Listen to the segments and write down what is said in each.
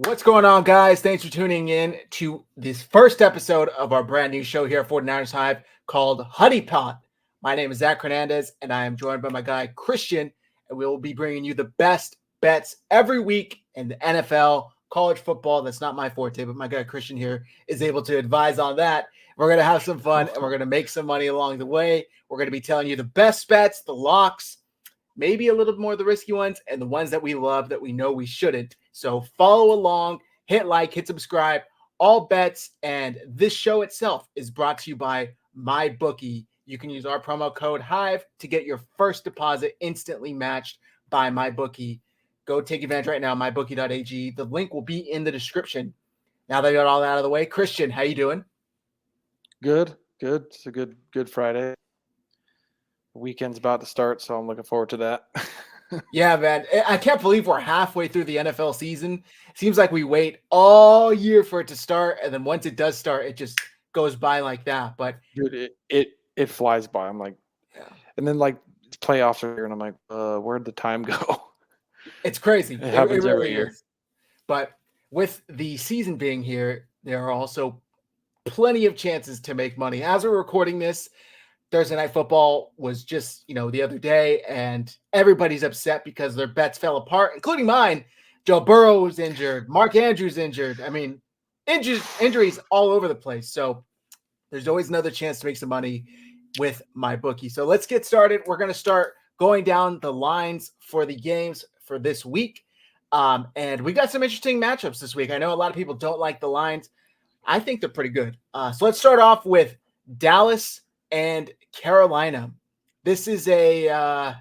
What's going on, guys? Thanks for tuning in to this first episode of our brand new show here at 49ers Hive called Honeypot. My name is Zach Hernandez, and I am joined by my guy, Christian, and we will be bringing you the best bets every week in the NFL, college football. That's not my forte, but my guy, Christian, here is able to advise on that. We're going to have some fun, and we're going to make some money along the way. We're going to be telling you the best bets, the locks, maybe a little more of the risky ones, and the ones that we love that we know we shouldn't. So follow along, hit like, hit subscribe, all bets. And this show itself is brought to you by MyBookie. You can use our promo code Hive to get your first deposit instantly matched by MyBookie. Go take advantage right now, MyBookie.AG. The link will be in the description. Now that I got all that out of the way, Christian, how you doing? Good. It's a good Friday. The weekend's about to start, so I'm looking forward to that. Yeah, man. I can't believe we're halfway through the NFL season. Seems like we wait all year for it to start, and then once it does start, it just goes by like that. But Dude, it flies by. I'm like, yeah, and then like playoffs are here, and I'm like, where'd the time go? it's crazy. It happens really every year. is. But with the season being here, there are also plenty of chances to make money. As we're recording this, Thursday Night Football was just, the other day, and everybody's upset because their bets fell apart, including mine. Joe Burrow was injured. Mark Andrews injured. I mean, injuries all over the place. So there's always another chance to make some money with MyBookie. So let's get started. We're going to start going down the lines for the games for this week. And we got some interesting matchups this week. I know a lot of people don't like the lines. I think they're pretty good. So let's start off with Dallas and Carolina. This is a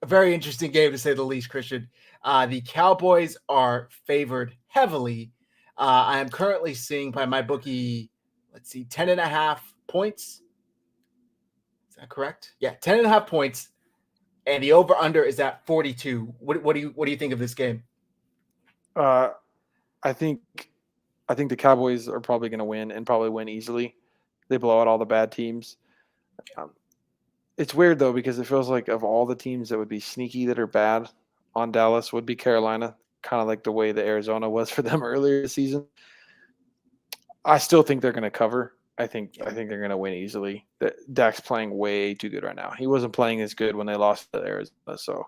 very interesting game, to say the least, Christian. The Cowboys are favored heavily. I am currently seeing by MyBookie, 10.5 points. Is that correct? Yeah, 10.5 points. And the over-under is at 42. What do you think of this game? I think the Cowboys are probably going to win and probably win easily. They blow out all the bad teams. It's weird, though, because it feels like of all the teams that would be sneaky that are bad on Dallas would be Carolina, kind of like the way the Arizona was for them earlier this season. I still think they're going to cover. I think they're going to win easily. Dak's playing way too good right now. He wasn't playing as good when they lost to Arizona, so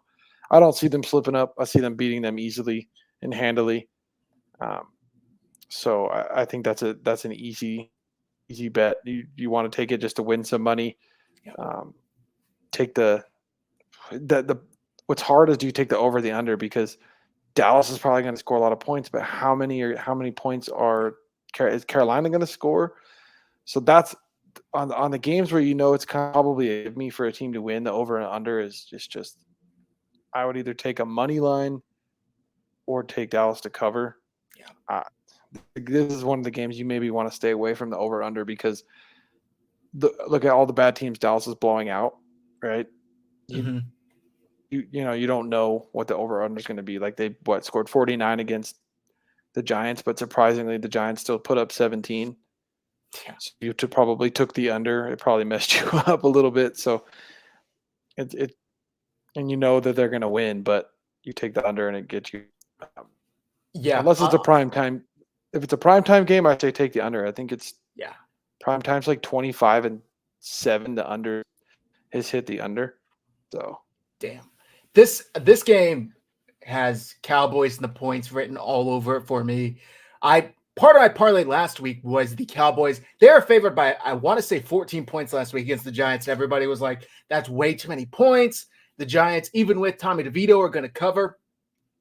I don't see them slipping up. I see them beating them easily and handily. So I think that's an easy bet. You want to take it just to win some money. Take the what's hard is, do you take the over the under, because Dallas is probably going to score a lot of points, but how many points is Carolina going to score? So that's on the games where it's probably a give me for a team to win. The over and under is just I would either take a money line or take Dallas to cover. Yeah. This is one of the games you maybe want to stay away from the over-under, because look at all the bad teams Dallas is blowing out, right? You don't know what the over-under is going to be. Like they scored 49 against the Giants, but surprisingly the Giants still put up 17. Yeah. So you probably took the under. It probably messed you up a little bit. So it and you know that they're going to win, but you take the under and it gets you. Unless it's a prime time. If it's a primetime game, I say take the under. I think it's prime time's like 25-7. The under has hit the under. So damn, this game has Cowboys and the points written all over it for me. Part of my parlay last week was the Cowboys. They were favored by, I want to say, 14 points last week against the Giants. Everybody was like, that's way too many points. The Giants, even with Tommy DeVito, are going to cover.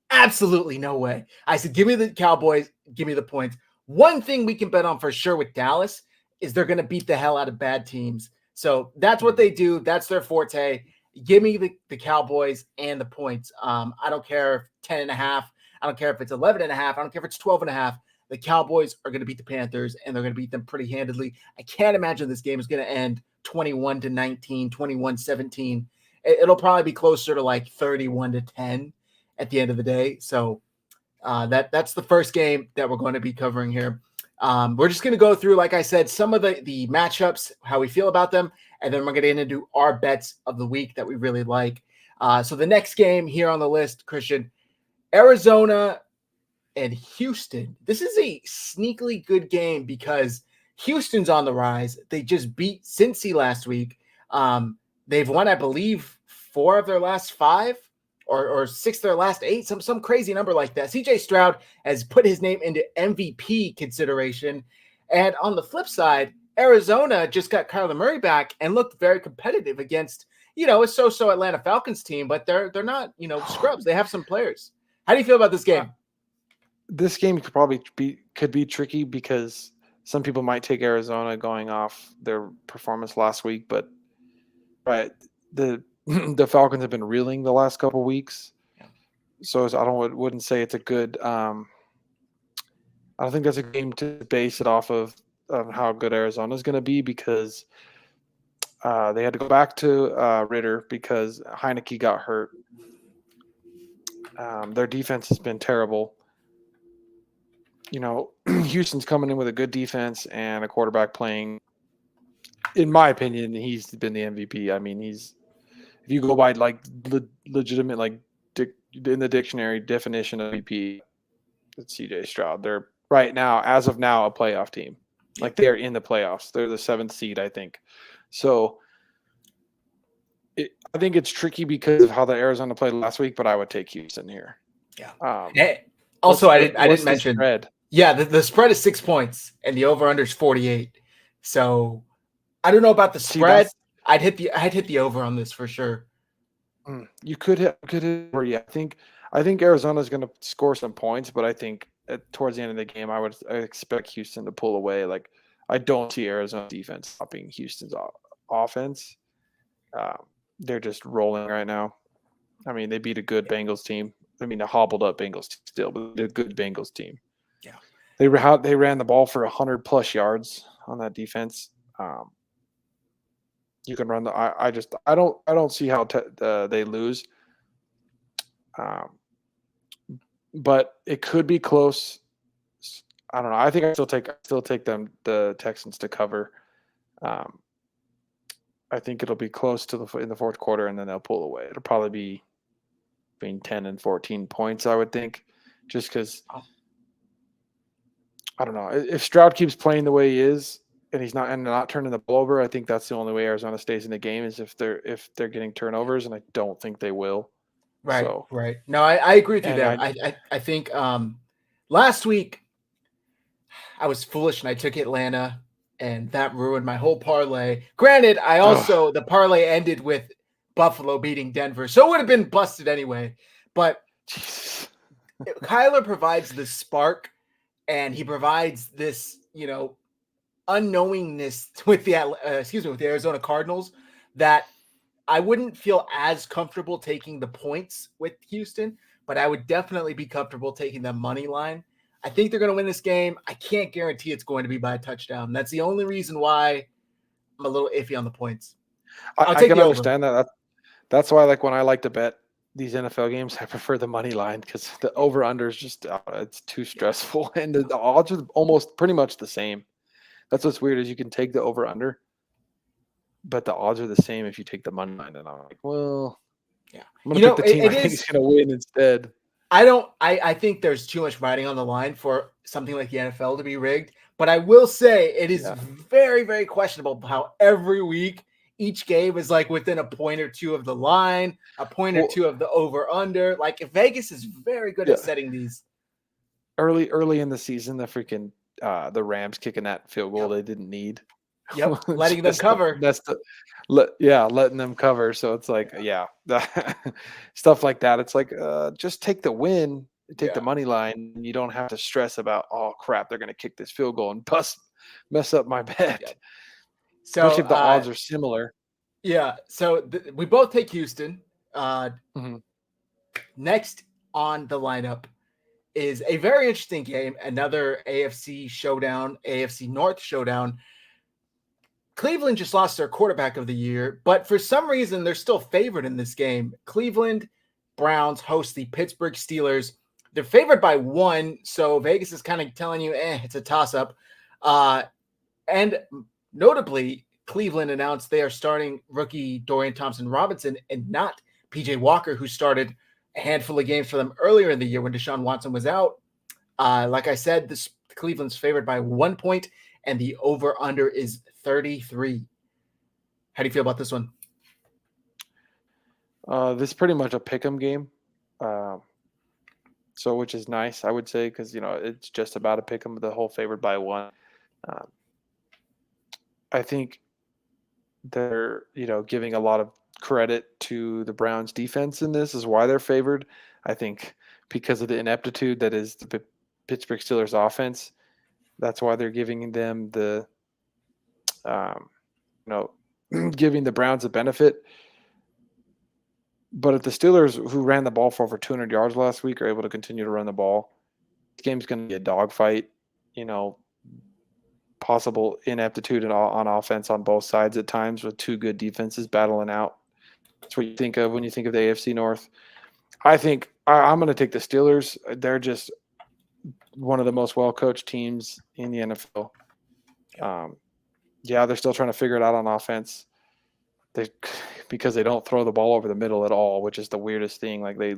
Absolutely no way. I said, give me the Cowboys, give me the points. One thing we can bet on for sure with Dallas is they're going to beat the hell out of bad teams. So that's what they do. That's their forte. Give me the Cowboys and the points. I don't care if 10.5. I don't care if it's 11.5. I don't care if it's 12.5. The Cowboys are going to beat the Panthers, and they're going to beat them pretty handedly. I can't imagine this game is going to end 21-19, 21-17. It'll probably be closer to like 31-10 at the end of the day. So that's the first game that we're going to be covering here. We're just going to go through, like I said, some of the matchups, how we feel about them, and then we're going to get into our bets of the week that we really like. So the next game here on the list, Christian, Arizona and Houston. This is a sneakily good game because Houston's on the rise. They just beat Cincy last week. They've won, I believe, 4 of their last 5 or 6 of their last 8, some crazy number like that. CJ Stroud has put his name into MVP consideration. And on the flip side, Arizona just got Kyler Murray back and looked very competitive against, a so-so Atlanta Falcons team, but they're not, scrubs. They have some players. How do you feel about this game? This game could be tricky because some people might take Arizona going off their performance last week, but the Falcons have been reeling the last couple weeks, so I wouldn't say it's a good. I don't think that's a game to base it off of how good Arizona is going to be because they had to go back to Ritter because Heineke got hurt. Their defense has been terrible. Houston's coming in with a good defense and a quarterback playing. In my opinion, he's been the MVP. I mean, if you go by legitimate in the dictionary definition of MVP, it's CJ Stroud. They're right now, as of now, a playoff team. Like they're in the playoffs. They're the 7th seed, I think. So I think it's tricky because of how the Arizona played last week, but I would take Houston here. Yeah. Also, I didn't mention. Spread? Yeah, the spread is 6 points, and the over/under is 48. So I don't know about the spread. I'd hit the over on this for sure. You could hit. Yeah, I think Arizona's going to score some points, but I think towards the end of the game, I expect Houston to pull away. Like I don't see Arizona defense stopping Houston's offense. They're just rolling right now. I mean, they beat a good Bengals team. I mean, a hobbled up Bengals team still, but they're a good Bengals team. Yeah, they ran the ball for 100+ yards on that defense. You can run I don't see how they lose. But it could be close. I don't know. I think I still take the Texans to cover. I think it'll be close to in the fourth quarter, and then they'll pull away. It'll probably be between 10 and 14 points, I would think, just because I don't know. If Stroud keeps playing the way he is, and he's not turning the ball over, I think that's the only way Arizona stays in the game is if they're getting turnovers, and I don't think they will. Right, so, right. No, I agree with you there. I think last week I was foolish and I took Atlanta, and that ruined my whole parlay. Granted, I also the parlay ended with Buffalo beating Denver, so it would have been busted anyway. But Kyler provides the spark, and he provides this, unknowingness with the Arizona Cardinals that I wouldn't feel as comfortable taking the points with Houston, but I would definitely be comfortable taking the money line. I think they're going to win this game. I can't guarantee it's going to be by a touchdown. That's the only reason why I'm a little iffy on the points. I can understand that. That's why, when I like to bet these NFL games, I prefer the money line because the over/under is just it's too stressful, and the odds are almost pretty much the same. That's what's weird is you can take the over/under, but the odds are the same if you take the money line. And I'm like, well, yeah, I'm going to pick the team I think is going to win instead. I think there's too much riding on the line for something like the NFL to be rigged. But I will say it is very, very questionable how every week each game is within a point or two of the line, a point or two of the over/under. If Vegas is very good at setting these. Early in the season, the freaking the Rams kicking that field goal they didn't need. Yep, letting them cover. Letting them cover. So it's stuff like that. It's just take the win, take the money line. And you don't have to stress about, oh crap, they're going to kick this field goal and mess up my bet. Yeah. So especially if the odds are similar. Yeah. So we both take Houston. Next on the lineup is a very interesting game. Another AFC showdown, AFC North showdown. Cleveland just lost their quarterback of the year, but for some reason, they're still favored in this game. Cleveland Browns host the Pittsburgh Steelers. They're favored by 1, so Vegas is kind of telling you, it's a toss-up. And notably, Cleveland announced they are starting rookie Dorian Thompson-Robinson and not P.J. Walker, who started a handful of games for them earlier in the year when Deshaun Watson was out. Like I said, this Cleveland's favored by 1 point, and the over/under is 33. How do you feel about this one? This is pretty much a pick'em game. So which is nice, I would say, because it's just about a pick'em, the whole favored by 1. Um, I think they're giving a lot of credit to the Browns defense in this is why they're favored. I think because of the ineptitude that is the Pittsburgh Steelers offense, that's why they're giving them the giving the Browns a benefit. But if the Steelers, who ran the ball for over 200 yards last week, are able to continue to run the ball, this game's going to be a dogfight. Possible ineptitude on offense on both sides at times with two good defenses battling out. That's what you think of when you think of the AFC North. I think I'm going to take the Steelers. They're just one of the most well-coached teams in the NFL. They're still trying to figure it out on offense. Because they don't throw the ball over the middle at all, which is the weirdest thing. Like they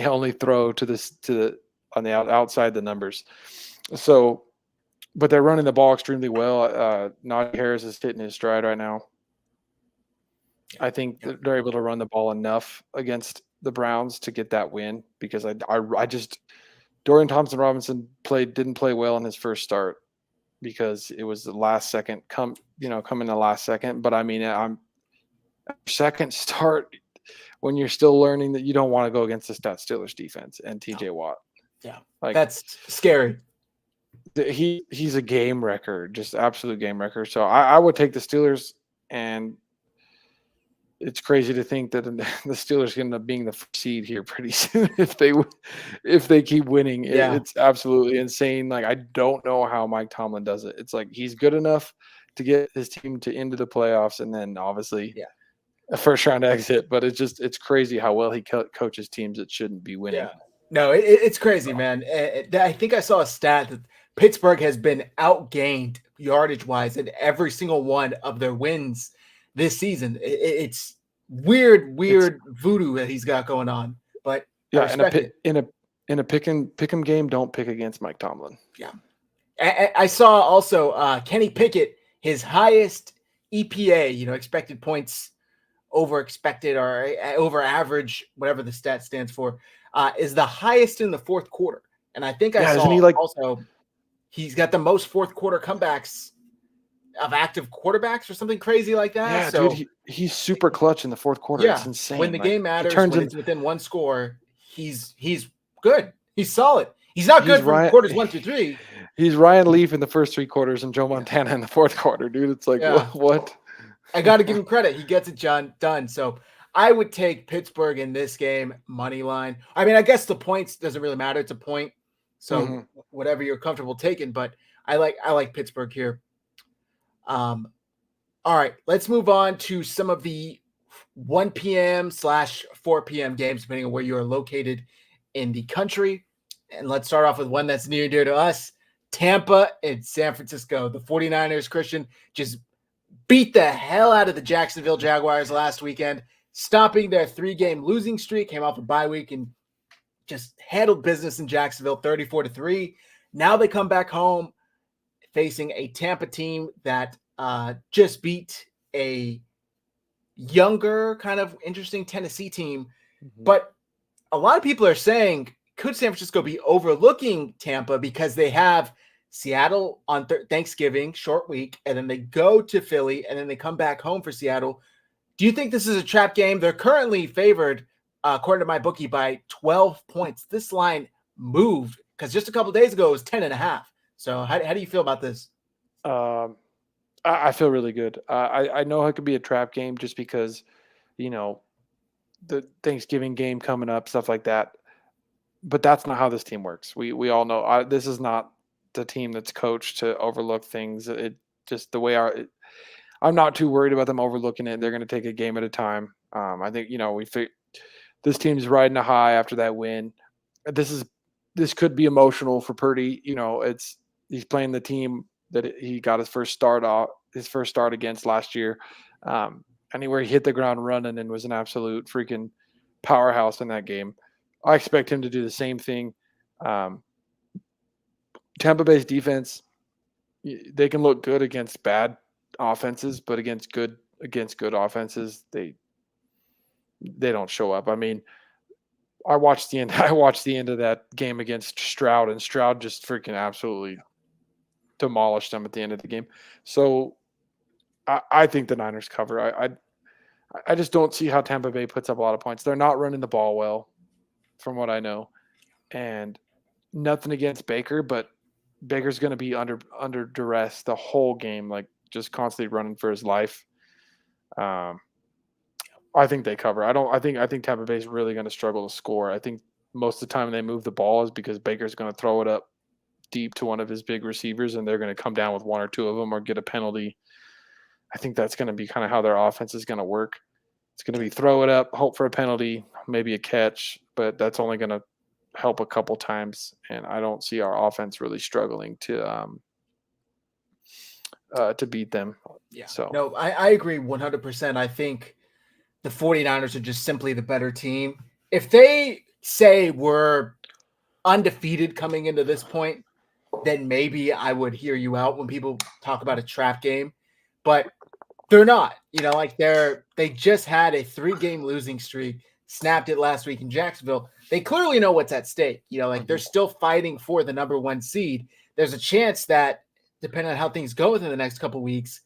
only throw on the outside the numbers. So, but they're running the ball extremely well. Najee Harris is hitting his stride right now. I think they're able to run the ball enough against the Browns to get that win because I just Dorian Thompson-Robinson didn't play well in his first start because it was the last second come in the last second. But I mean, I'm second start when you're still learning that you don't want to go against the Steelers defense and TJ Watt. Yeah, that's scary. He's a game wrecker, just absolute game wrecker. So I would take the Steelers, and it's crazy to think that the Steelers end up being the first seed here pretty soon if they keep winning. It's absolutely insane. Like I don't know how Mike Tomlin does it. It's like he's good enough to get his team into the playoffs, and then obviously a first round exit. But it's crazy how well he coaches teams that shouldn't be winning. Yeah. No, it's crazy, man. I think I saw a stat that Pittsburgh has been outgained yardage-wise in every single one of their wins this season. It's weird voodoo that he's got going on. But in a pick 'em game, don't pick against Mike Tomlin. Yeah. I saw also Kenny Pickett, his highest EPA, expected points over expected or over average, whatever the stat stands for, is the highest in the fourth quarter. And I think I saw also he's got the most fourth quarter comebacks of active quarterbacks or something crazy like that. Yeah, so dude, he's super clutch in the fourth quarter. Yeah, it's insane. When the game matters, when it's within one score, he's good. He's solid. He's not good from quarters 1 through 3. He's Ryan Leaf in the first 3 quarters and Joe Montana in the fourth quarter, dude. It's like what? I got to give him credit. He gets it done. So I would take Pittsburgh in this game, money line. I mean, I guess the points doesn't really matter. It's a point. So whatever you're comfortable taking, but I like Pittsburgh here. All right, let's move on to some of the 1 p.m/4 p.m. games, depending on where you are located in the country. And let's start off with one that's near and dear to us, Tampa and San Francisco. The 49ers, Christian, just beat the hell out of the Jacksonville Jaguars last weekend, stopping their 3-game losing streak, came off a bye week and just handled business in Jacksonville 34-3. Now they come back home facing a Tampa team that just beat a younger, kind of interesting Tennessee team. But a lot of people are saying, could San Francisco be overlooking Tampa because they have Seattle on Thanksgiving, short week, and then they go to Philly, and then they come back home for Seattle. Do you think this is a trap game? They're currently favored, according to MyBookie, by 12 points. This line moved because just a couple days ago it was 10.5. So how do you feel about this? I feel really good. I know it could be a trap game just because, the Thanksgiving game coming up, stuff like that. But that's not how this team works. We all know this is not the team that's coached to overlook things. It just the way I'm not too worried about them overlooking it. They're going to take a game at a time. I think this team's riding a high after that win. This could be emotional for Purdy. He's playing the team that he got his first start against last year. Anywhere he hit the ground running and was an absolute freaking powerhouse in that game. I expect him to do the same thing Tampa Bay's defense, they can look good against bad offenses, but against good offenses, they don't show up. I mean, I watched the end of that game against Stroud, and Stroud just freaking absolutely demolished them at the end of the game. So I think the Niners cover. I just don't see how Tampa Bay puts up a lot of points. They're not running the ball well, from what I know, and nothing against Baker, but Baker's going to be under duress the whole game, like just constantly running for his life. I think they cover. I think Tampa Bay is really going to struggle to score. I think most of the time they move the ball is because Baker's going to throw it up deep to one of his big receivers, and they're going to come down with one or two of them or get a penalty. I think that's going to be kind of how their offense is going to work. It's going to be throw it up, hope for a penalty, maybe a catch, but that's only going to help a couple times. And I don't see our offense really struggling to beat them. Yeah. So no, I agree 100%. I think the 49ers are just simply the better team. If they say we're undefeated coming into this point, then maybe I would hear you out when people talk about a trap game, but they're not. Like they just had a 3-game losing streak, snapped it last week in Jacksonville. They clearly know what's at stake. They're still fighting for the number 1 seed. There's a chance that depending on how things go within the next couple of weeks,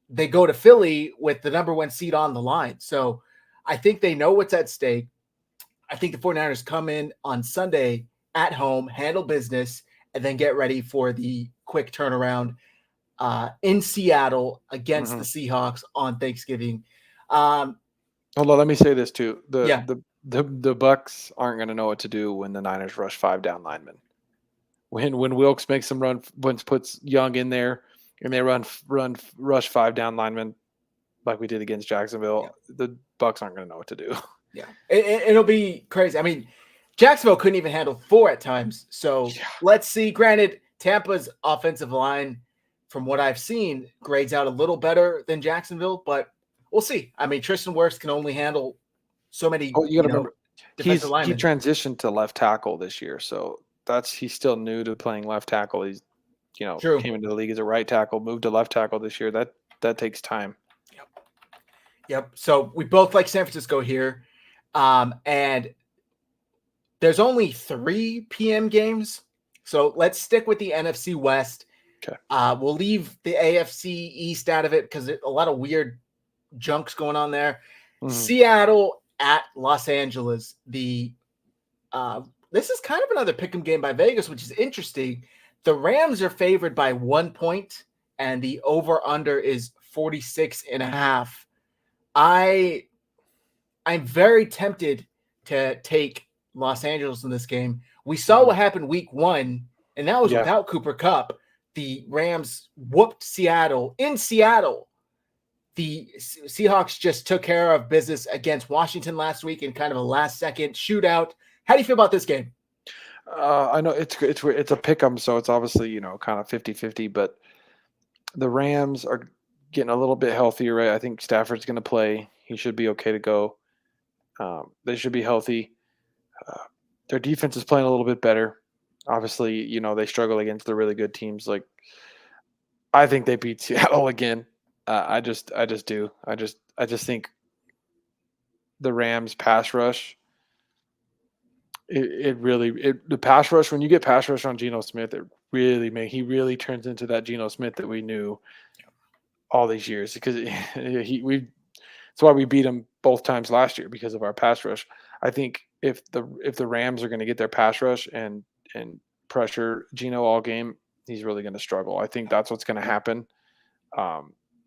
they go to Philly with the number 1 seed on the line. So I think they know what's at stake. I think the 49ers come in on Sunday at home, handle business, and then get ready for the quick turnaround in Seattle against the Seahawks on Thanksgiving. Hold on, let me say this too. Yeah. The Bucks aren't going to know what to do when the Niners rush 5 down linemen. When Wilkes makes them run, puts Young in there, and they rush 5 down linemen like we did against Jacksonville, the Bucks aren't going to know what to do. Yeah, it'll be crazy. I mean, Jacksonville couldn't even handle 4 at times. So let's see. Granted, Tampa's offensive line, from what I've seen, grades out a little better than Jacksonville, but we'll see. I mean, Tristan Wirfs can only handle so many. You got to remember, he linemen. transitioned to left tackle this year, so he's still new to playing left tackle. He's True. Came into the league as a right tackle, moved to left tackle this year. That takes time. Yep. So we both like San Francisco here. And there's only 3 p.m. games. So let's stick with the NFC West. Okay. We'll leave the AFC East out of it because a lot of weird junks going on there. Seattle at Los Angeles. This is kind of another pick'em game by Vegas, which is interesting. The Rams are favored by 1 point, and the over-under is 46.5. I'm very tempted to take Los Angeles in this game. We saw what happened week 1, and that was without Cooper Kupp. The Rams whooped Seattle in Seattle. The Seahawks just took care of business against Washington last week in kind of a last-second shootout. How do you feel about this game? I know it's a pick 'em, so it's obviously kind of 50-50, but the Rams are getting a little bit healthier, right? I think Stafford's going to play. He should be okay to go. They should be healthy. Their defense is playing a little bit better. Obviously, they struggle against the really good teams. Like, I think they beat Seattle again. I just do. I just think the Rams pass rush. The pass rush, when you get pass rush on Geno Smith, he really turns into that Geno Smith that we knew all these years, because that's why we beat him both times last year, because of our pass rush. I think if the Rams are going to get their pass rush and pressure Geno all game, he's really going to struggle. I think that's what's going to happen.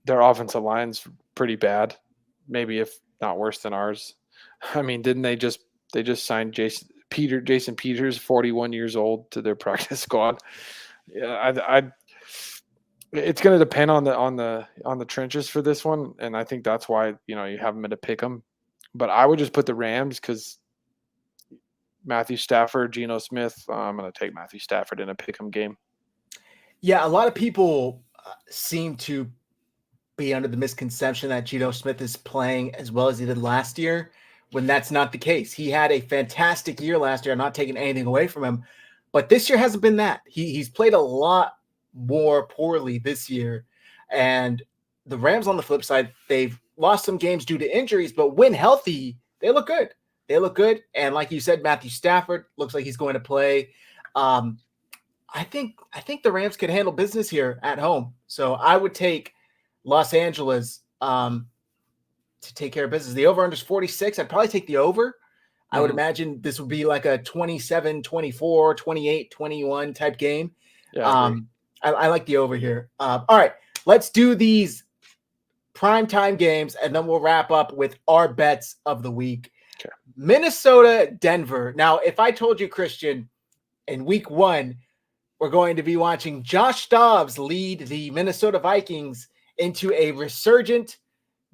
Their offensive line's pretty bad, maybe if not worse than ours. I mean, didn't they just signed Jason Peters, 41 years old, to their practice squad? Yeah, it's going to depend on the trenches for this one, and I think that's why you have them at a pick 'em. But I would just put the Rams because Matthew Stafford, Geno Smith. I'm going to take Matthew Stafford in a pick 'em game. Yeah, a lot of people seem to be under the misconception that Geno Smith is playing as well as he did last year, when that's not the case. He had a fantastic year last year. I'm not taking anything away from him, But this year hasn't been that. He's played a lot more poorly this year. And the Rams on the flip side, they've lost some games due to injuries, but when healthy, they look good. They look good. And like you said, Matthew Stafford looks like he's going to play. I think the Rams can handle business here at home. So I would take Los Angeles to take care of business. The over-under is 46. I'd probably take the over. I would imagine this would be like a 27, 24, 28, 21 type game. Yeah, I like the over here. All right, let's do these primetime games, and then we'll wrap up with our bets of the week. Okay. Minnesota, Denver. Now, if I told you, Christian, in week 1, we're going to be watching Josh Dobbs lead the Minnesota Vikings into a resurgent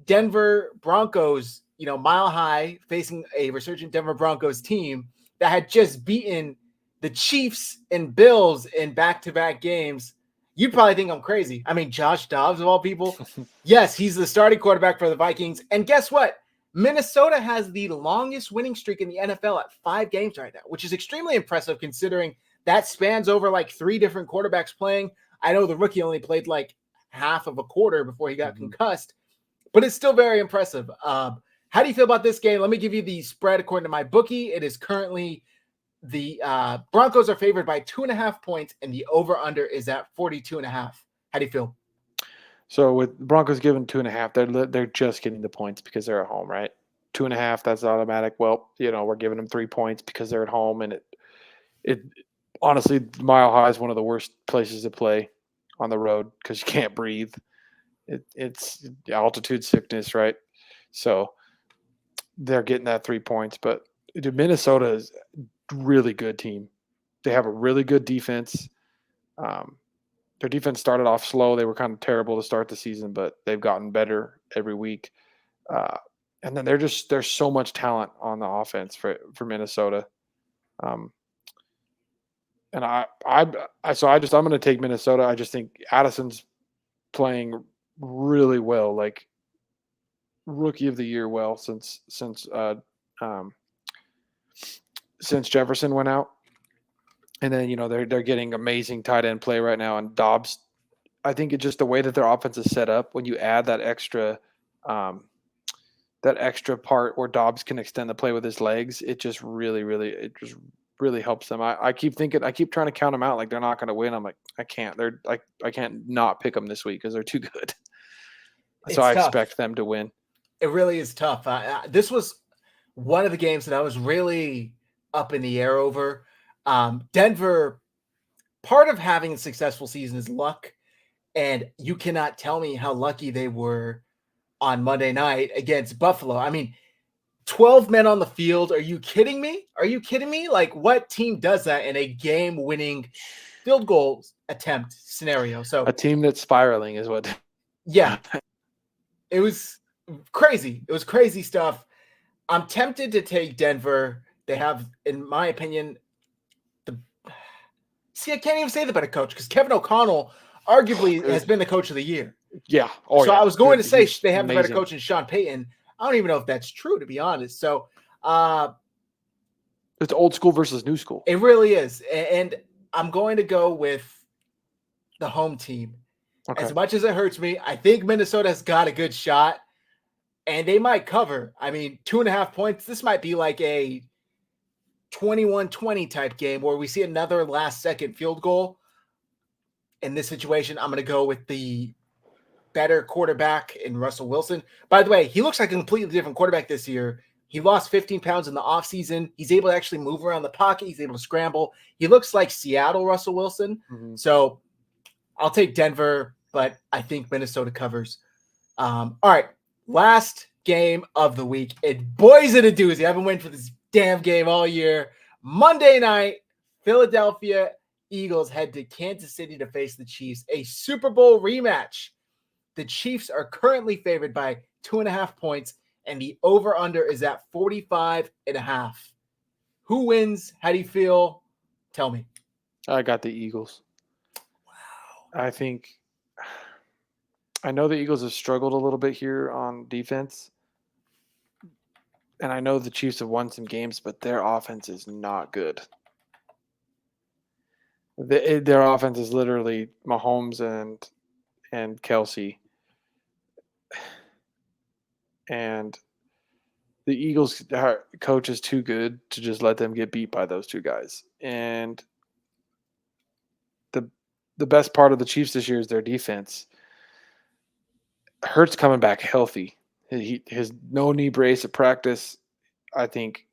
Denver Broncos, Mile High, facing a resurgent Denver Broncos team that had just beaten the Chiefs and Bills in back-to-back games. You'd probably think I'm crazy. I mean, Josh Dobbs, of all people. Yes, he's the starting quarterback for the Vikings. And guess what? Minnesota has the longest winning streak in the NFL at 5 games right now, which is extremely impressive considering that spans over like 3 different quarterbacks playing. I know the rookie only played like half of a quarter before he got concussed, but it's still very impressive. How do you feel about this game? Let me give you the spread according to my bookie. It is currently the Broncos are favored by 2.5 points, and the over-under is at 42.5. How do you feel? So with Broncos given 2.5, they're just getting the points because they're at home, right? 2.5, that's automatic. Well, we're giving them 3 points because they're at home, and it honestly, Mile High is one of the worst places to play on the road because you can't breathe. It's altitude sickness, right? So they're getting that 3 points, but Minnesota is a really good team. They have a really good defense. Their defense started off slow. They were kind of terrible to start the season, but they've gotten better every week. And then there's so much talent on the offense for Minnesota. And I'm going to take Minnesota. I just think Addison's playing really well, like rookie of the year well since Jefferson went out. And then, they're getting amazing tight end play right now. And Dobbs, I think it's just the way that their offense is set up. When you add that extra part where Dobbs can extend the play with his legs, it just really helps them. I keep trying to count them out like they're not going to win. I'm like, I can't. I can't not pick them this week because they're too good. So I expect them to win. It really is tough. This was one of the games that I was really up in the air over. Denver, part of having a successful season is luck, and you cannot tell me how lucky they were on Monday night against Buffalo. I mean, 12 men on the field. Are you kidding me? Like, what team does that in a game-winning field goal attempt scenario? So a team that's spiraling is what. Yeah, it was crazy. It was crazy stuff. I'm tempted to take Denver. They have, in my opinion, I can't even say the better coach because Kevin O'Connell arguably has been the coach of the year. Yeah. I was going to say they have the better coach than Sean Payton. I don't even know if that's true, to be honest. So it's old school versus new school. It really is. And I'm going to go with the home team. Okay. As much as it hurts me, I think Minnesota has got a good shot, and they might cover. I mean, 2.5 points. This might be like a 21-20 type game where we see another last-second field goal. In this situation, I'm going to go with the better quarterback in Russell Wilson. By the way, he looks like a completely different quarterback this year. He lost 15 pounds in the offseason. He's able to actually move around the pocket. He's able to scramble. He looks like Seattle Russell Wilson. Mm-hmm. So I'll take Denver, but I think Minnesota covers. All right, last game of the week. Boys, it a doozy. I've been waiting for this damn game all year. Monday night, Philadelphia Eagles head to Kansas City to face the Chiefs. A Super Bowl rematch. The Chiefs are currently favored by 2.5 points, and the over-under is at 45.5. Who wins? How do you feel? Tell me. I got the Eagles. Wow. I know the Eagles have struggled a little bit here on defense. And I know the Chiefs have won some games, but their offense is not good. Their offense is literally Mahomes and Kelsey, and the Eagles coach is too good to just let them get beat by those two guys. And the best part of the Chiefs this year is their defense. Hurts coming back healthy. His no knee brace at practice. I think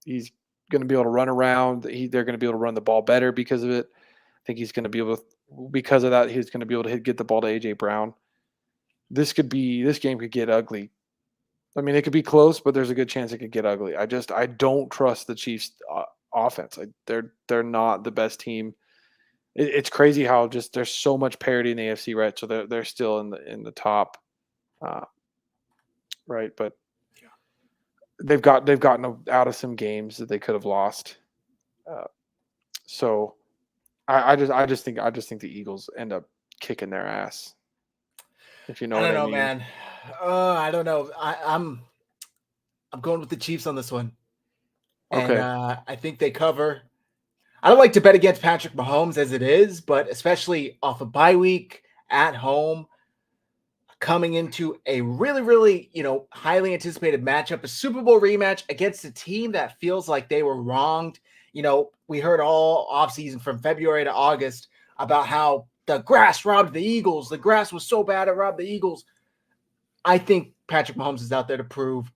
he's going to be able to run around. They're going to be able to run the ball better because of it. I think he's going to be able to, because of that, he's going to be able to get the ball to AJ Brown. This game could get ugly. I mean, it could be close, but there's a good chance it could get ugly. I don't trust the Chiefs offense. They're not the best team. It's crazy how just there's so much parity in the AFC, right? So they're still in the top, right? But they've gotten out of some games that they could have lost. So I just think the Eagles end up kicking their ass. If you know what I mean. I don't know, man. I don't know. I'm going with the Chiefs on this one. Okay. And I think they cover. I don't like to bet against Patrick Mahomes as it is, but especially off a bye week at home, coming into a really, really, highly anticipated matchup, a Super Bowl rematch against a team that feels like they were wronged. We heard all offseason from February to August about how the grass robbed the Eagles. The grass was so bad it robbed the Eagles. I think Patrick Mahomes is out there to prove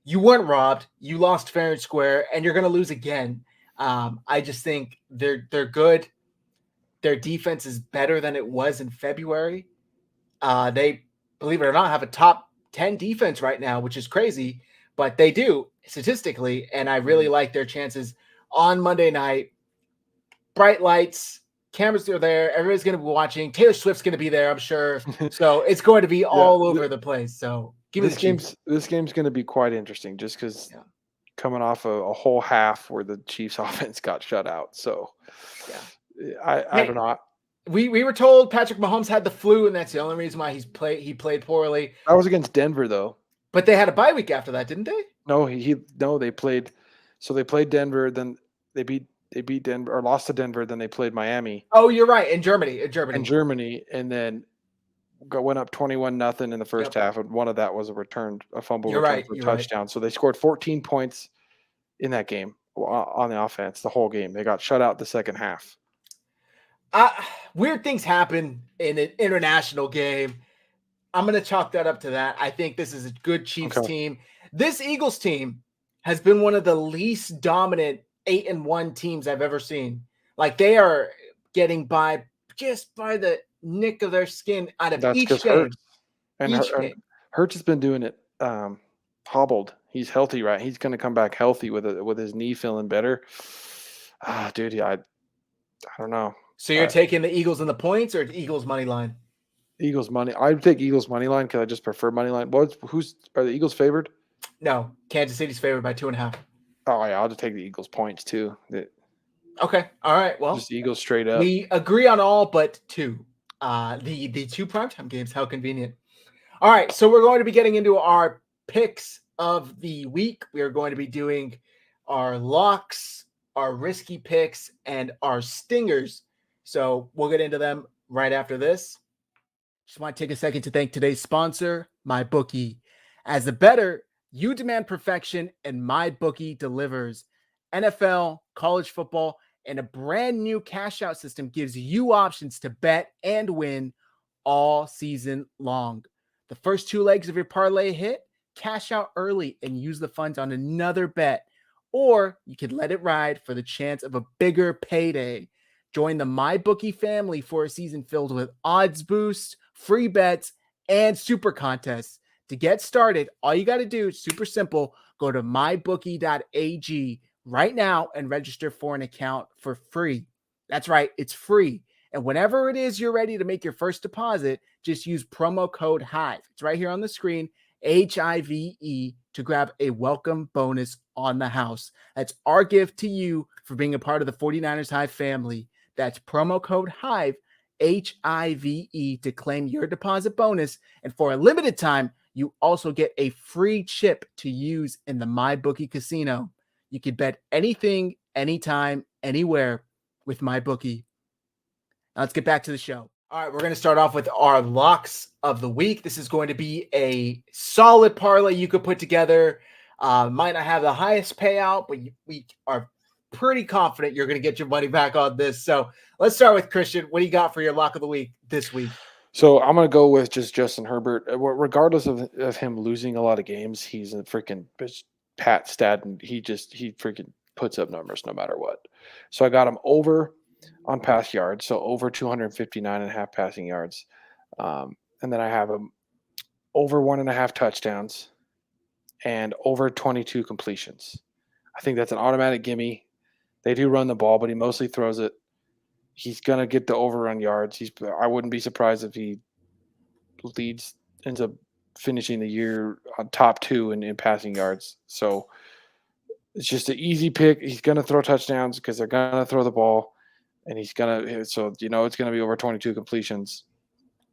you weren't robbed. You lost fair and square, and you're going to lose again. I just think they're good. Their defense is better than it was in February. They, believe it or not, have a top 10 defense right now, which is crazy, but they do statistically, and I really like their chances on Monday night. Bright lights, cameras are there. Everybody's going to be watching. Taylor Swift's going to be there, I'm sure. So it's going to be all over the place. So give me the Chiefs. This game's going to be quite interesting just because coming off a whole half where the Chiefs offense got shut out. So I don't know. We were told Patrick Mahomes had the flu, and that's the only reason why he played poorly. That was against Denver, though. But they had a bye week after that, didn't they? No, they played. So they played Denver, then they beat Denver or lost to Denver, then they played Miami. Oh, you're right. In Germany, and then went up 21-0 in the first half, and one of that was a fumble return for a touchdown. Right. So they scored 14 points in that game on the offense, the whole game. They got shut out the second half. Weird things happen in an international game. I'm going to chalk that up to that. I think this is a good Chiefs team. This Eagles team has been one of the least dominant 8-1 teams I've ever seen. Like, they are getting by just by the nick of their skin out of each game. Hurts has been doing it hobbled. He's healthy, right? He's going to come back healthy with his knee feeling better. Dude, I don't know. So you're taking the Eagles in the points or the Eagles money line? Eagles money. I would take Eagles money line because I just prefer money line. Are the Eagles favored? No, Kansas City's favored by 2.5. Oh yeah, I'll just take the Eagles points too. Okay, all right. Well, just Eagles straight up. We agree on all but two. The two primetime games. How convenient. All right, so we're going to be getting into our picks of the week. We are going to be doing our locks, our risky picks, and our stingers. So we'll get into them right after this. Just want to take a second to thank today's sponsor, MyBookie. As a bettor, you demand perfection, and MyBookie delivers. NFL, college football, and a brand new cash out system gives you options to bet and win all season long. The first two legs of your parlay hit, cash out early and use the funds on another bet. Or you could let it ride for the chance of a bigger payday. Join the MyBookie family for a season filled with odds boosts, free bets, and super contests. To get started, all you got to do is super simple. Go to MyBookie.AG right now and register for an account for free. That's right, it's free. And whenever it is you're ready to make your first deposit, just use promo code HIVE. It's right here on the screen, HIVE, to grab a welcome bonus on the house. That's our gift to you for being a part of the 49ers Hive family. That's promo code HIVE, HIVE, to claim your deposit bonus. And for a limited time, you also get a free chip to use in the MyBookie casino. You can bet anything, anytime, anywhere with MyBookie. Let's get back to the show. All right, we're going to start off with our locks of the week. This is going to be a solid parlay you could put together. Might not have the highest payout, but we are pretty confident you're going to get your money back on this. So let's start with Christian. What do you got for your lock of the week this week? So I'm going to go with just Justin Herbert. Regardless of him losing a lot of games, he's a freaking Pat stat, and he freaking puts up numbers no matter what. So I got him over on pass yards, so over 259.5 passing yards. And then I have him over 1.5 touchdowns and over 22 completions. I think that's an automatic gimme. They do run the ball, but he mostly throws it. He's going to get the over on yards. I wouldn't be surprised if he ends up finishing the year on top 2 in passing yards. So it's just an easy pick. He's going to throw touchdowns because they're going to throw the ball. And he's going to – so, it's going to be over 22 completions.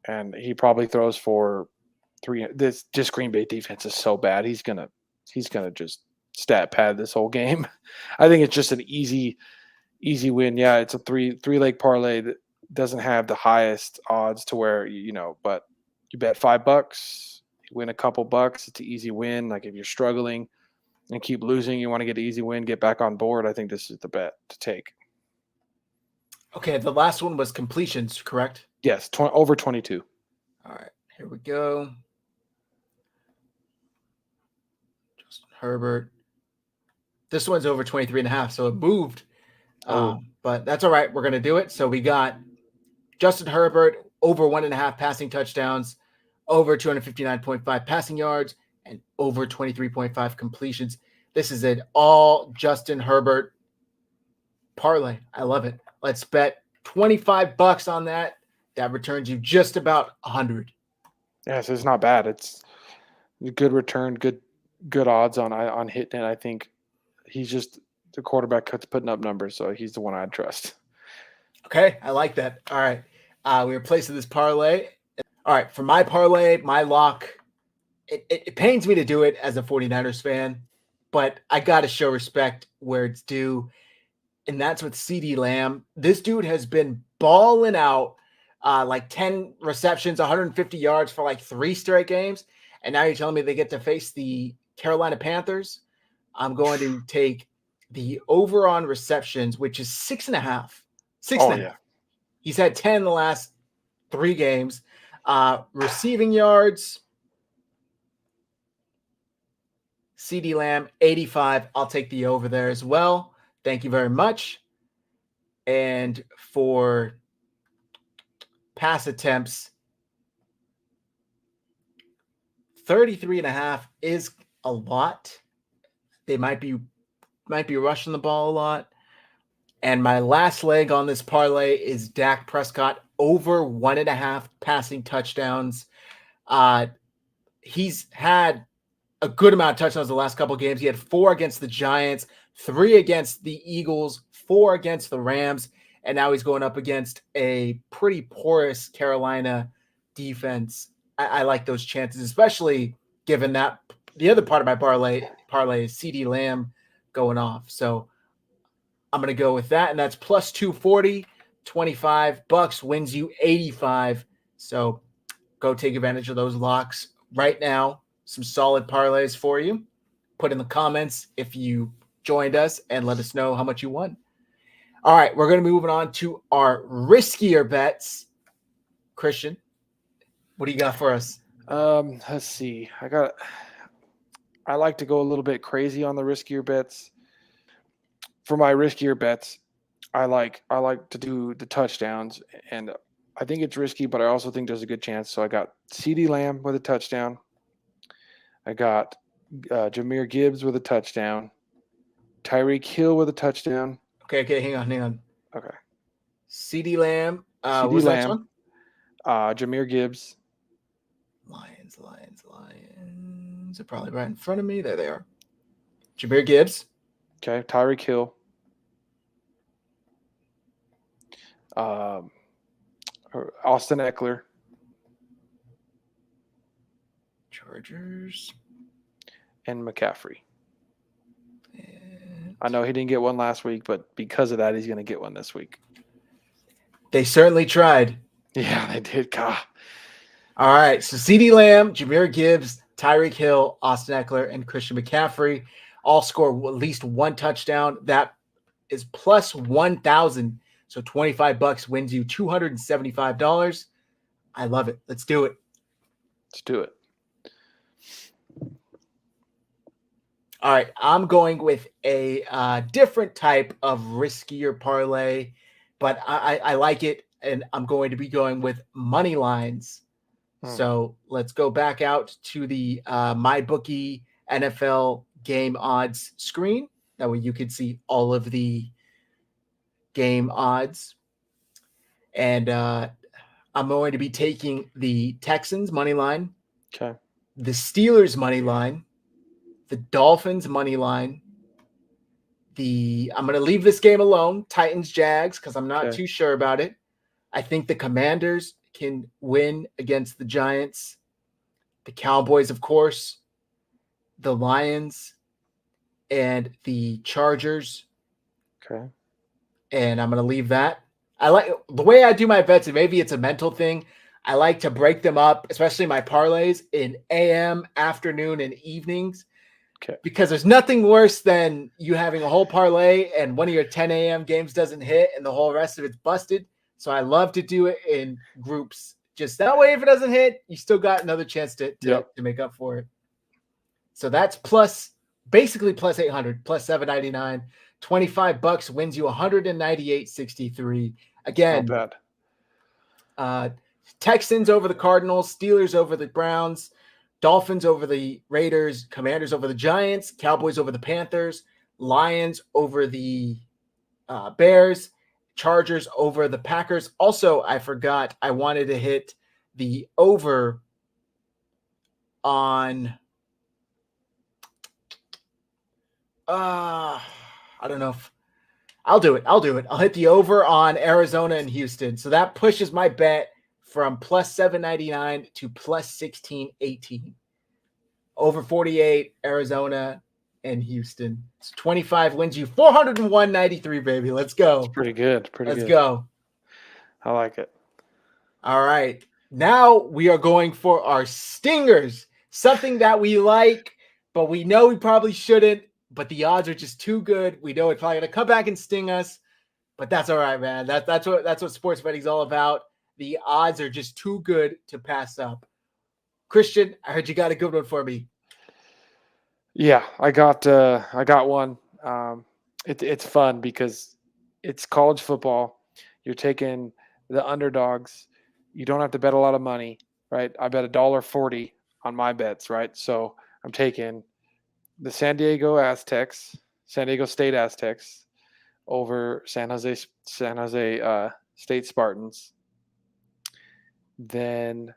And he probably throws for 3 – this just Green Bay defense is so bad. He's going to just stat pad this whole game. I think it's just an easy win. Yeah, it's a three-leg parlay that doesn't have the highest odds to where, but you bet $5, you win a couple bucks. It's an easy win. Like if you're struggling and keep losing, you want to get an easy win, get back on board. I think this is the bet to take. Okay, the last one was completions, correct? Yes, over 22. All right, here we go. Justin Herbert. This one's over 23.5, so it moved. But that's all right. We're going to do it. So we got Justin Herbert over 1.5 passing touchdowns, over 259.5 passing yards, and over 23.5 completions. This is an all Justin Herbert parlay. I love it. Let's bet $25 on that. That returns you just about 100. Yeah, so it's not bad. It's a good return, good odds on hitting it. I think he's just the quarterback putting up numbers, so he's the one I'd trust. Okay, I like that. All right. We replaced this parlay. All right, for my parlay, my lock, it pains me to do it as a 49ers fan, but I got to show respect where it's due, and that's with CeeDee Lamb. This dude has been balling out, like 10 receptions, 150 yards for like 3 straight games, and now you're telling me they get to face the Carolina Panthers? I'm going to take the over on receptions, which is 6.5. 6.5. Yeah. He's had 10 in the last 3 games. Receiving yards, CeeDee Lamb, 85. I'll take the over there as well. Thank you very much. And for pass attempts, 33.5 is a lot. They might be rushing the ball a lot. And my last leg on this parlay is Dak Prescott over 1.5 passing touchdowns. He's had a good amount of touchdowns the last couple of games. He had 4 against the Giants, 3 against the Eagles, 4 against the Rams, and now he's going up against a pretty porous Carolina defense. I like those chances, especially given that the other part of my parlay is CeeDee Lamb going off. So I'm going to go with that, and that's plus 240. $25 wins you 85. So go take advantage of those locks right now. Some solid parlays for you. Put in the comments if you joined us and let us know how much you won. All right, we're going to be moving on to our riskier bets. Christian, what do you got for us? Let's see. I like to go a little bit crazy on the riskier bets. For my riskier bets, I like to do the touchdowns, and I think it's risky, but I also think there's a good chance. So I got CeeDee Lamb with a touchdown. I got Jahmyr Gibbs with a touchdown. Tyreek Hill with a touchdown. Okay, hang on. Okay. CeeDee Lamb. CeeDee Lamb. Jahmyr Gibbs. Lions. They're probably right in front of me. There they are. Jahmyr Gibbs. Okay, Tyreek Hill. Austin Eckler. Chargers. And McCaffrey. I know he didn't get one last week, but because of that, he's going to get one this week. They certainly tried. Yeah, they did. God. All right. So CeeDee Lamb, Jahmyr Gibbs, Tyreek Hill, Austin Eckler, and Christian McCaffrey all score at least one touchdown. That is plus 1,000. So $25 wins you $275. I love it. Let's do it. Let's do it. All right. I'm going with a different type of riskier parlay, but I like it. And I'm going to be going with money lines. So let's go back out to the MyBookie NFL game odds screen. That way you can see all of the game odds. And I'm going to be taking the Texans money line, Okay. the Steelers money line, the Dolphins money line. I'm going to leave this game alone, Titans Jags, because I'm not too sure about it. I think the Commanders can win against the Giants. The Cowboys, of course, the Lions, and the Chargers. Okay. And I'm going to leave that. I like the way I do my bets, and maybe it's a mental thing. I like to break them up, especially my parlays, in AM, afternoon, and evenings. Okay. Because there's nothing worse than you having a whole parlay and one of your 10 a.m. games doesn't hit and the whole rest of it's busted. So I love to do it in groups. Just that way, if it doesn't hit, you still got another chance to make up for it. So that's basically plus 800, plus 799. $25 wins you 198.63. Again, not bad. Texans over the Cardinals, Steelers over the Browns, Dolphins over the Raiders, Commanders over the Giants, Cowboys over the Panthers, Lions over the Bears, Chargers over the Packers. Also, I forgot I wanted to hit the over on I don't know if I'll do it. I'll hit the over on Arizona and Houston. So that pushes my bet from plus 799 to plus 1618. Over 48, Arizona and Houston. So 25 wins you 401.93, baby. Let's go. That's pretty good. Let's go. I like it. All right. Now we are going for our stingers. Something that we like, but we know we probably shouldn't. But the odds are just too good. We know it's probably going to come back and sting us, but that's all right, man. That's what sports betting is all about. The odds are just too good to pass up. Christian, I heard you got a good one for me. Yeah, I got one. It's fun because it's college football. You're taking the underdogs. You don't have to bet a lot of money, right? I bet $1.40 on my bets, right? So I'm taking the San Diego State Aztecs over San Jose State Spartans. Then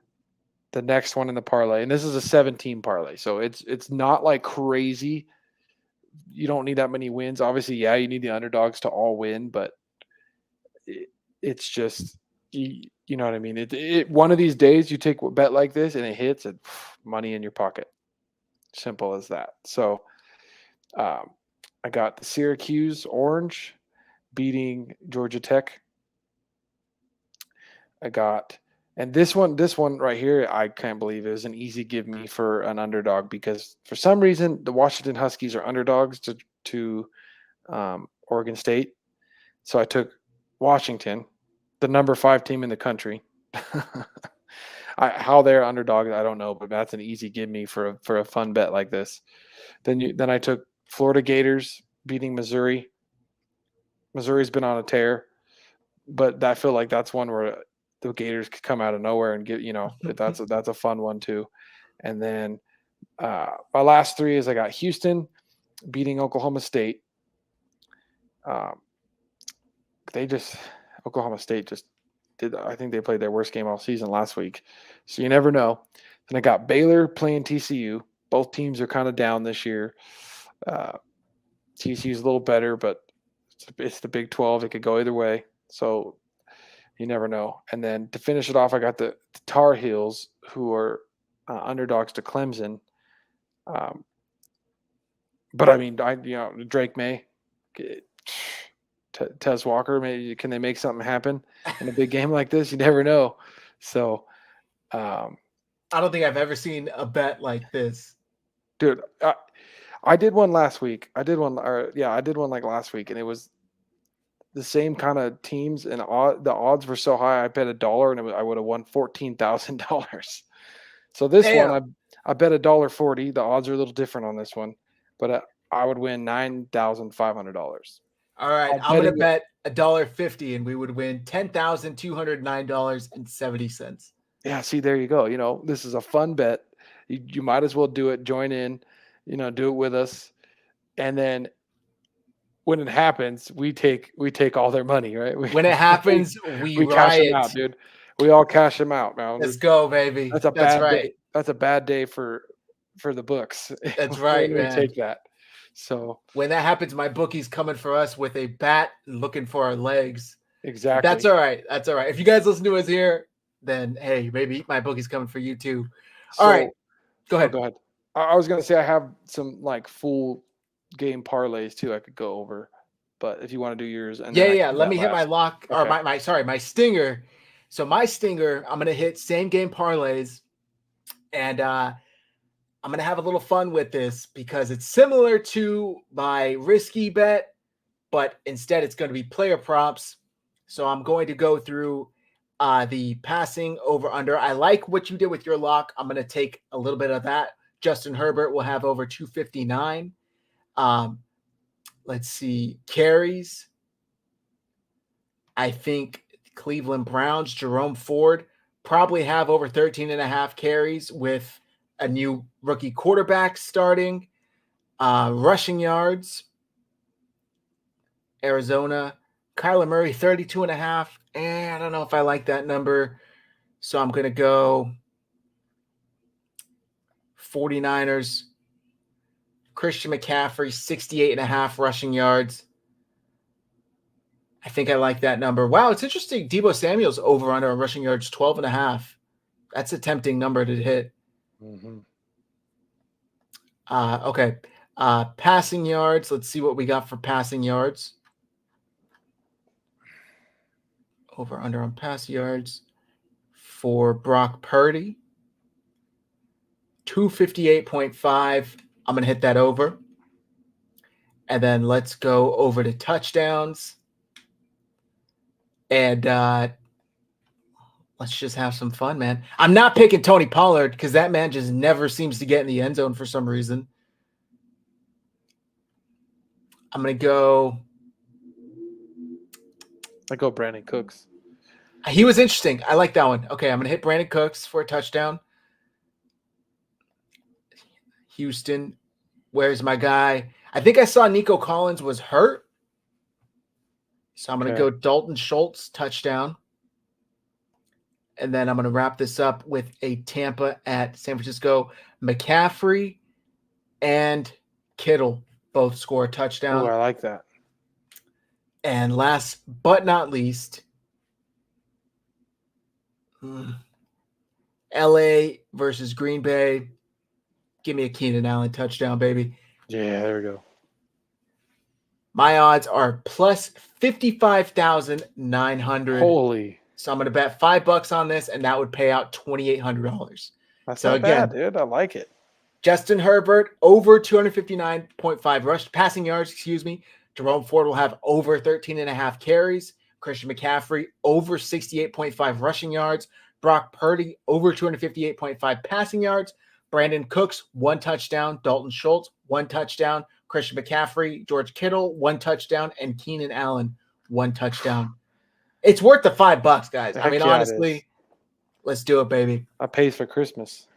the next one in the parlay, and this is a 7-team parlay, so it's not like crazy. You don't need that many wins. Obviously, yeah, you need the underdogs to all win, but it's just you know what I mean. One of these days you take a bet like this and it hits, and money in your pocket. Simple as that. So I got the Syracuse Orange beating Georgia Tech. And this one right here, I can't believe it was an easy give me for an underdog because for some reason the Washington Huskies are underdogs to Oregon State. So I took Washington, the number 5 team in the country. How they're underdogs, I don't know, but that's an easy give me for a fun bet like this. Then I took Florida Gators beating Missouri. Missouri's been on a tear, but I feel like that's one where the Gators could come out of nowhere and get, that's a fun one too. And then my last 3 is I got Houston beating Oklahoma State. Oklahoma State just did. I think they played their worst game all season last week, so you never know. And I got Baylor playing TCU. Both teams are kind of down this year. TCU's a little better, but it's the Big 12. It could go either way, so you never know. And then to finish it off, I got the Tar Heels, who are underdogs to Clemson. But I mean, Drake May, Tez Walker. Maybe can they make something happen in a big game like this? You never know. So, I don't think I've ever seen a bet like this. dude, I did one last week. I did one like last week, and it was the same kind of teams, and the odds were so high. I bet $1, and I would have won $14,000. So this one, I bet $1.40. The odds are a little different on this one, but I would win $9,500. All right, I'm gonna bet $1.50, and we would win $10,209.70. Yeah, see, there you go. You know, this is a fun bet. You might as well do it. Join in. You know, do it with us, and then when it happens, we take all their money, right? When it happens, we cash riot. them out, dude. We all cash them out, man. Let's go, baby. That's bad day. That's a bad day for the books. That's right, man. Take that. So when that happens, my bookie's coming for us with a bat, looking for our legs. Exactly. That's all right. That's all right. If you guys listen to us here, then hey, maybe my bookie's coming for you too. All right, go ahead. Go ahead. I was gonna say I have some like full game parlays too. I could go over, but if you want to do yours, and let me hit my lock or my stinger. So my stinger, I'm gonna hit same game parlays, and I'm gonna have a little fun with this because it's similar to my risky bet, but instead it's going to be player props. So I'm going to go through the passing over under. I like what you did with your lock. I'm going to take a little bit of that. Justin Herbert will have over 259. Let's see. Carries. I think Cleveland Browns, Jerome Ford probably have over 13.5 carries with a new rookie quarterback starting. Rushing yards. Arizona. Kyler Murray, 32.5. And I don't know if I like that number. So I'm going to go 49ers. Christian McCaffrey, 68.5 rushing yards. I think I like that number. Wow, it's interesting. Deebo Samuel's over under rushing yards, 12.5. That's a tempting number to hit. Mm-hmm. Okay. Passing yards. Let's see what we got for passing yards. Over under on pass yards for Brock Purdy. 258.5. I'm going to hit that over. And then let's go over to touchdowns. And let's just have some fun, man. I'm not picking Tony Pollard because that man just never seems to get in the end zone for some reason. I'm going to go. I go Brandon Cooks. He was interesting. I like that one. Okay, I'm going to hit Brandon Cooks for a touchdown. Houston, where's my guy? I think I saw Nico Collins was hurt. So I'm going to go Dalton Schultz, touchdown. And then I'm going to wrap this up with a Tampa at San Francisco. McCaffrey and Kittle both score a touchdown. Oh, I like that. And last but not least, LA versus Green Bay. Give me a Keenan Allen touchdown, baby. Yeah, there we go. My odds are plus 55,900. Holy. So I'm going to bet $5 on this, and that would pay out $2,800. That's not bad, dude. I like it. Justin Herbert over 259.5 passing yards, Jerome Ford will have over 13.5 carries. Christian McCaffrey over 68.5 rushing yards. Brock Purdy over 258.5 passing yards. Brandon Cooks, 1 touchdown. Dalton Schultz, 1 touchdown. Christian McCaffrey, George Kittle, 1 touchdown. And Keenan Allen, 1 touchdown. It's worth the $5, guys. I mean, honestly, let's do it, baby. I pays for Christmas.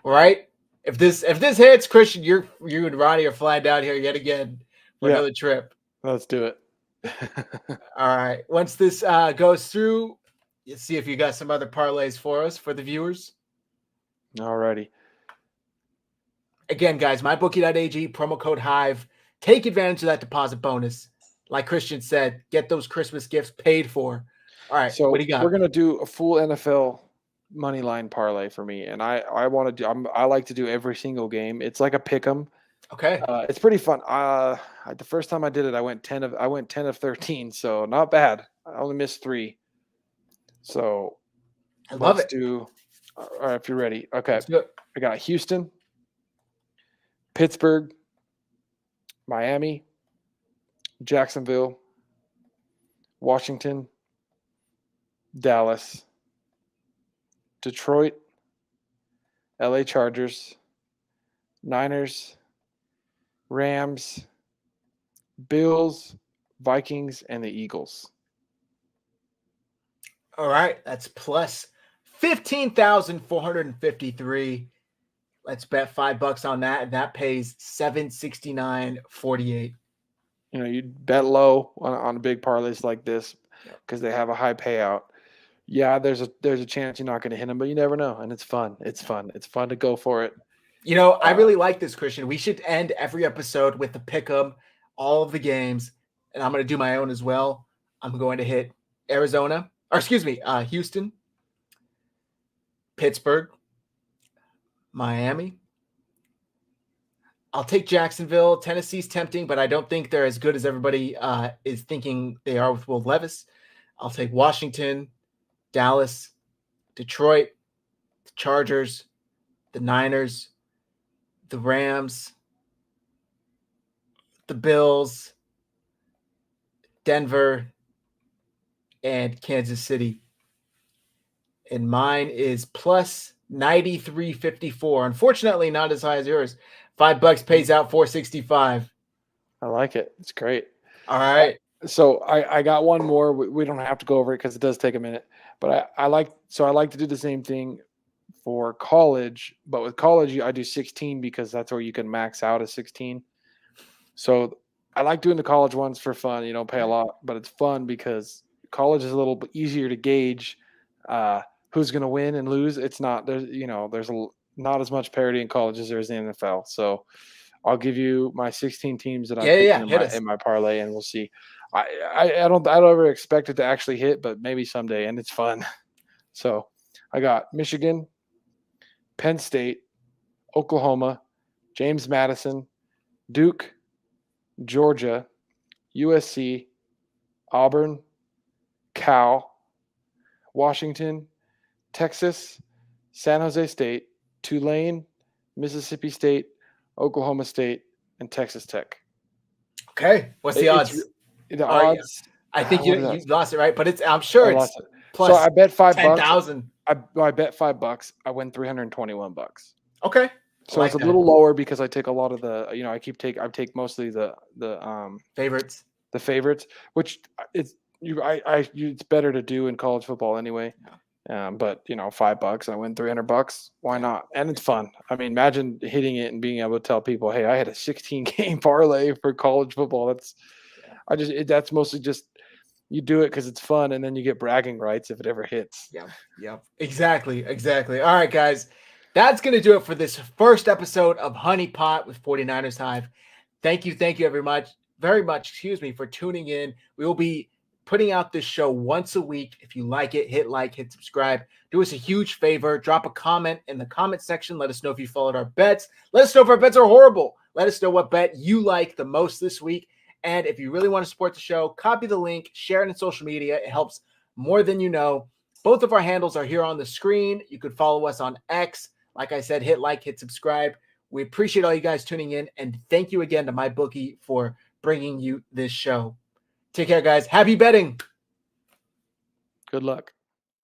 Right? If this hits, Christian, you and Ronnie are flying down here yet again for another trip. Let's do it. All right. Once this goes through, let's see if you got some other parlays for us, for the viewers. Alrighty. Again, guys, MyBookie.AG, promo code Hive. Take advantage of that deposit bonus. Like Christian said, get those Christmas gifts paid for. All right, so what do you got? We're gonna do a full NFL money line parlay for me, and I want to do. I like to do every single game. It's like a pick 'em. Okay. It's pretty fun. The first time I did it, I went 10 of 13, so not bad. I only missed 3. So I love it. do. All right, if you're ready. Okay, Let's do it. I got Houston, Pittsburgh, Miami, Jacksonville, Washington, Dallas, Detroit, LA Chargers, Niners, Rams, Bills, Vikings, and the Eagles. All right. That's plus 15,453. Let's bet $5 on that. And that pays $769.48. You know, you bet low on big parlays like this because they have a high payout. Yeah, there's a chance you're not going to hit them, but you never know, and it's fun. It's fun. It's fun to go for it. You know, I really like this, Christian. We should end every episode with the pick 'em, all of the games, and I'm going to do my own as well. I'm going to hit Houston, Pittsburgh, Miami. I'll take Jacksonville. Tennessee's tempting, but I don't think they're as good as everybody is thinking they are with Will Levis. I'll take Washington, Dallas, Detroit, the Chargers, the Niners, the Rams, the Bills, Denver, and Kansas City. And mine is plus 93.54. Unfortunately, not as high as yours. $5 pays out $465. I like it. It's great. All right. So I got one more. We don't have to go over it because it does take a minute. But I like to do the same thing for college. But with college, I do 16 because that's where you can max out at 16. So I like doing the college ones for fun. You don't pay a lot, but it's fun because college is a little bit easier to gauge who's going to win and lose. It's not there's not as much parity in college as there is in the NFL. So I'll give you my 16 teams that I picked in my parlay, and we'll see. I don't ever expect it to actually hit, but maybe someday, and it's fun. So I got Michigan, Penn State, Oklahoma, James Madison, Duke, Georgia, USC, Auburn, Cal, Washington, Texas, San Jose State, Tulane, Mississippi State, Oklahoma State, and Texas Tech. Okay. What's the odds? The odds. I think you lost it, right? But I'm sure it's plus. So I bet $5. 10,000. I bet $5. I win $321. Okay. So it's a little lower because I take a lot of the. I take mostly the favorites. The favorites, which it's better to do in college football anyway. But $5, I win $300. Why not? And it's fun. I mean, imagine hitting it and being able to tell people, "Hey, I had a 16-game parlay for college football." That's mostly just you do it because it's fun, and then you get bragging rights if it ever hits. Yeah. Exactly. All right, guys, that's gonna do it for this first episode of Honeypot with 49ers Hive. Thank you very much. For tuning in. We will be putting out this show once a week. If you like it, hit like, hit subscribe. Do us a huge favor. Drop a comment in the comment section. Let us know if you followed our bets. Let us know if our bets are horrible. Let us know what bet you like the most this week. And if you really want to support the show, copy the link, share it in social media. It helps more than you know. Both of our handles are here on the screen. You could follow us on X. Like I said, hit like, hit subscribe. We appreciate all you guys tuning in. And thank you again to MyBookie for bringing you this show. Take care, guys. Happy betting. Good luck.